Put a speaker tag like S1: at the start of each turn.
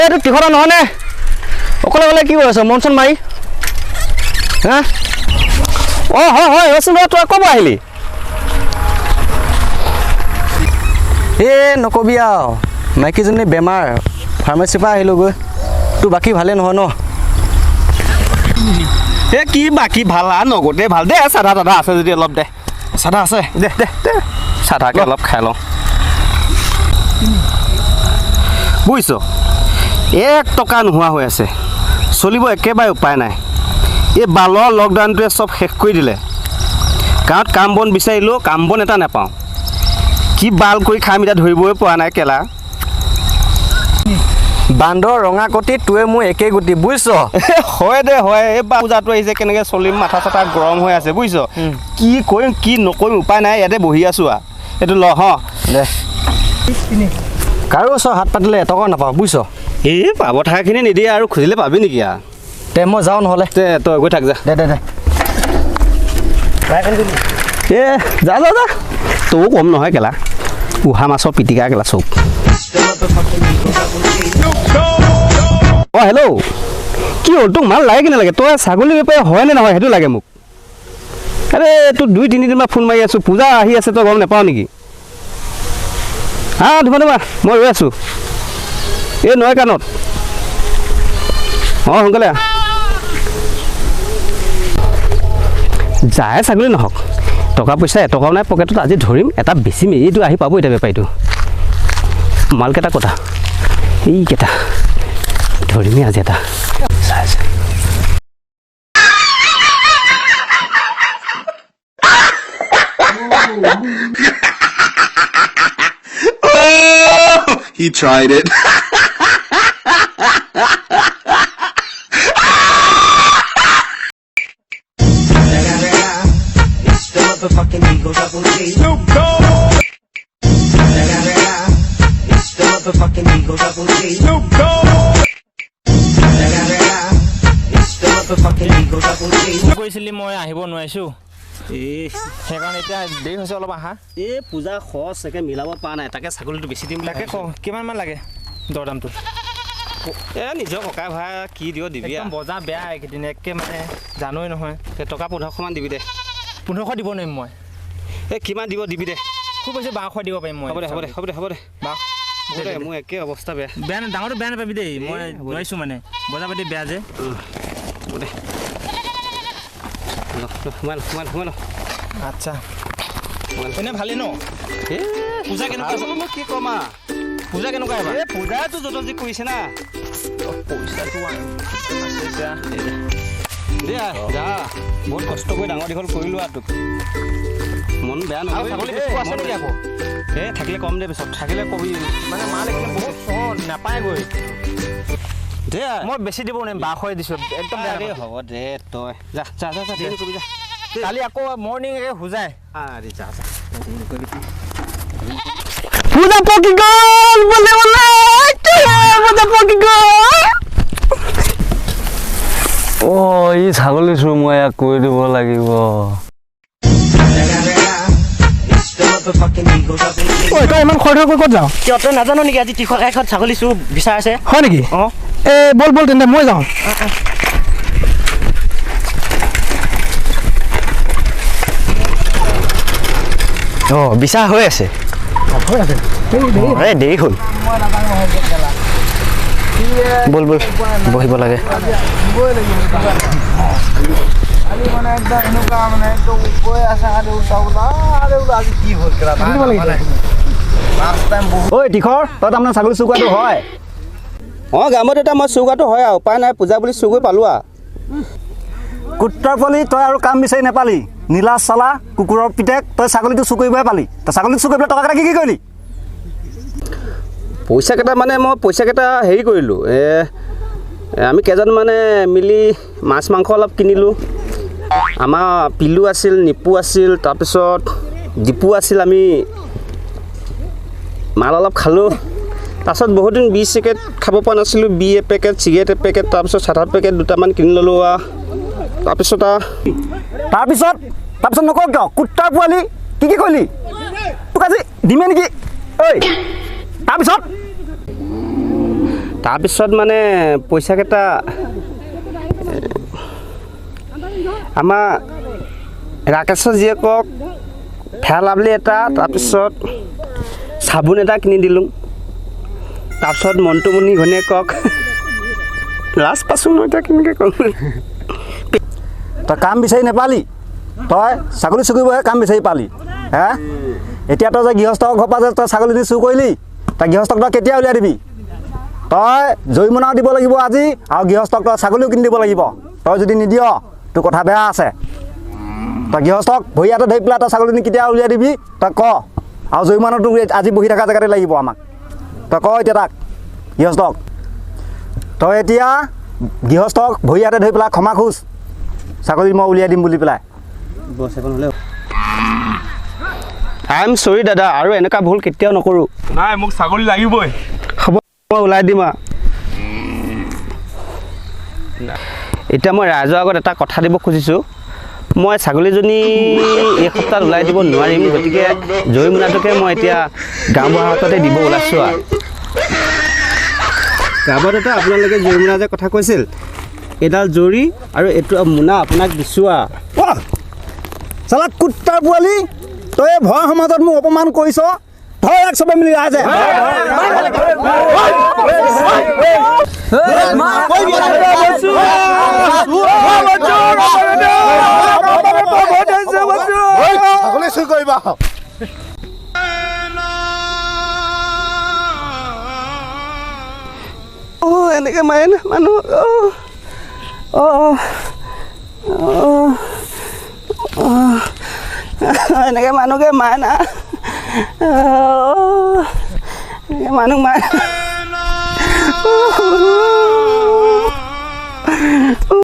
S1: এইটো তীখৰা নহয়নে অকলে অকলে কি হৈ আছ মন চন মাৰি হা অঁ হয় হয় ৰচোন তই ক'ব আহিলি নকবি আৰু মাইকীজনী বেমাৰ ফাৰ্মাচীৰ পৰা আহিলোগৈ তোৰ বাকী ভালে নহয় ন
S2: কি বাকী ভাল নগদে ভাল দে চাধা তাধা আছে যদি অলপ দে চাধা আছে দে দে দে চাধাকে অলপ খাই লওঁ বুজিছ 1 টকা নোহোৱা হৈ আছে চলিব একেবাৰে উপায় নাই এই বালৰ লকডাউনটোৱে চব শেষ কৰি দিলে গাঁৱত কাম বন বিচাৰিলেও কাম বন এটা নাপাওঁ কি বাল কৰি খাম এতিয়া ধৰিবই পৰা নাই কেলা
S1: বান্দৰ ৰঙা কটি তোৱে মোৰ একেই গতি বুজিছ
S2: হয় দে হয় এই পূজাটো আহিছে কেনেকৈ চলিম মাথা চাথা গৰম হৈ আছে বুজিছ কি কৰিম কি নকৰিম উপায় নাই ইয়াতে বহি আছোঁ এইটো ল দে
S1: কাৰো ওচৰ হাত পাতিলে এটকাও নাপাওঁ বুজিছ
S2: এই পাব থাকাখিনি নিদিয়ে আৰু খুজিলে পাবি নেকি
S1: তে মই যাওঁ নহ'লে
S2: দে তই গৈ থাক যা
S1: দে
S2: যা যা যা তয়ো কম নহয় কেলা উহা মাছৰ পিটিকা কেলা চব হেল্ল' কি হ'ল তোক মাল লাগে কি নালাগে তই ছাগলী বেপাৰী হয়নে নহয় সেইটো লাগে মোক আৰে তোক 2-3 দিনমান ফোন মাৰি আছোঁ পূজা আহি আছে তই গম নাপাওঁ নেকি ধুমা মই ৰৈ আছোঁ এই নৈ কাণত সোনকালে যায় ছাগলী নহওক টকা পইচা এটকাও নাই পকেটত আজি ধৰিম এটা বেছিম এইটো আহি পাব এতিয়া বেপাৰীটো মালকেইটা কথা এইকেইটা ধৰিমেই আজি এটা চাই
S3: He tried it.
S4: কৈছিলি মই আহিব নোৱাৰিছোঁ সেইকাৰণে এতিয়া দেৰি হৈছে অলপ আহা
S2: এই পূজা খৰচ একে মিলাব পৰা নাই তাকে ছাগলীটো বেছি দিম
S4: তাকে কওঁ কিমানমান লাগে দৰদামটো
S2: নিজৰ ককাই ভাই কি দিয় দিবি
S4: একদম বজাৰ বেয়া এইকেইদিন একে মানে জানোৱেই নহয়
S2: টকা 1500মান দিবি দে
S4: 1500 দিব নোৱাৰিম মই
S2: কিমান দিব দিবি দে
S4: খুব বেছি 1200 দিব পাৰিম মই
S2: হ'ব দে মোৰ একে অৱস্থা বেয়া
S4: ডাঙৰটো বেয়া নাপাবি দেই মই নোৱাৰিছোঁ মানে বজাৰ পাতি বেয়া যে
S2: হ'ব দে সোমাই
S4: আচ্ছা এনে ভালেই ন পূজা কেনেকুৱা
S2: মই কি ক'ম
S4: পূজা কেনেকুৱা এবাৰ
S2: পূজাটো য'ত যি কৰিছে না
S4: পইচাটো
S2: দে যা বহুত কষ্ট কৰি ডাঙৰ দীঘল কৰিলোঁ তোক মন বেয়া নহয়
S4: আকৌ
S2: থাকিলে কম দে পিছত থাকিলে কবি
S4: মানে মাল একদম বহুত চহৰ নাপায়গৈ
S2: দে
S4: মই বেছি দিব নোৱাৰিম 1200 দিছোঁ একদম
S2: দে হ'ব দে তই যা দেৰি কৰিবি যা
S4: কালি আকৌ মৰ্ণিং হোজাই
S2: যা
S1: পূজা পকি গ'ল বোলে পূজা পকি গ'ল ই ছাগলী চুৰ মই ইয়াক কৰি দিব লাগিব তই ইমান খৰ কৰি ক'ত যাওঁ
S4: কিয় তই নাজানো নেকি আজি তীখৰ কাষত ছাগলী চুৰ বিচাৰিছে
S1: হয় নেকি বল তেন্তে মই যাওঁ বিচাৰ হৈ আছে দেৰি হ'ল বল বহিব লাগে ঐ তীখৰ তই তাৰমানে ছাগলী চুৰ কৰাটো হয়
S2: গাঁৱত এটা মই চুৰ কৰাটো হয় আৰু উপায় নাই পূজা বুলি চুৰ কৰি পালোঁ
S1: কুত্তৰ পোৱালি তই আৰু কাম বিচাৰি নাপালি নীলা চালা কুকুৰৰ পিতেক তই ছাগলীটো চুৰ কৰিবহে পালি তই ছাগলীটো চুৰ কৰি পেলাই টকাকেইটা কি কৰিলি
S2: পইচাকেইটা মানে মই পইচাকেইটা হেৰি কৰিলোঁ আমি কেইজনমানে মিলি মাছ মাংস অলপ কিনিলোঁ আমাৰ পিলু আছিল নিপু আছিল তাৰপিছত দীপু আছিল আমি মাল অলপ খালোঁ তাৰপিছত বহুত দিন বি চিগাৰেট খাব পৰা নাছিলোঁ বি এপেকেট চিগাৰেট এপেকেট তাৰপিছত চাধা পেকেট দুটামান কিনি ল'লোঁ তাৰপিছত নকওঁ কিয় কুত্তাৰ পোৱালি কি কৰিলি তোক আজি দিমে নেকি ঐ তাৰপিছত মানে পইচাকেইটা আমাৰ ৰাকেশৰ জীয়েকক ফেয়াৰ লাভলী এটা, তাৰপিছত চাবোন এটা কিনি দিলোঁ। তাৰপিছত মন্টুমণি ঘৈণীয়েকক লাজ পাইছোঁ মই এতিয়া কেনেকৈ ক'ম।
S3: তই কাম বিচাৰি নাপালি, তই ছাগলী চুকিবহে কাম বিচাৰি পালি হে। এতিয়া তই যে গৃহস্থৰ ঘৰৰ পৰা যে তই ছাগলীজনী চুৰ কৰিলি, তই গৃহস্থক তই কেতিয়া উলিয়াই দিবি? তই জৰিমনাও দিব লাগিব আজি, আৰু গৃহস্থক তই ছাগলীও কিনি দিব লাগিব। তই যদি নিদিয় তোৰ কথা বেয়া আছে। তই গৃহস্থক ভৰি হাতে ধৰি পেলাই তই ছাগলীজনী কেতিয়া উলিয়াই দিবি তই ক, আৰু জৰিমনাটো আজি বহি থকা জেগাতে লাগিব আমাক। তই ক এতিয়া তাক গৃহস্থক, তই এতিয়া গৃহস্থক ভৰি হাতে ধৰি পেলাই ক্ষমা খোজ, ছাগলী মই উলিয়াই দিম বুলি পেলাই।
S2: আই এম চৰি দাদা, আৰু এনেকুৱা ভুল কেতিয়াও নকৰোঁ।
S5: নাই মোক ছাগলী লাগিবই।
S2: হ'ব মই ওলাই দিম আৰু। এতিয়া মই ৰাইজৰ আগত এটা কথা দিব খুজিছোঁ, মই ছাগলীজনী এই সপ্তাহত ওলাই দিব নোৱাৰিম, গতিকে জৰিমনাটোকে মই এতিয়া গাঁওবুঢ়াৰ হাততে দিব ওলাইছোঁ আৰু। গাঁৱত এটা আপোনালোকে জৰিমনা যে কথা কৈছিল, এডাল জৰি আৰু এইটো মোনা আপোনাক দিছোঁ আৰু।
S3: চালা কুত্তাৰ পোৱালি, তই এই ভয় সমাজত মোক অপমান কৰিছ। ধৰ এক চবে মিলি ৰাইজে
S5: ছাগলী চুৰ কৰিবা।
S2: এনেকৈ মাৰে না মানুহ। এনেকৈ মানুহকে মাৰে না, এনেকৈ মানুহ মাৰে।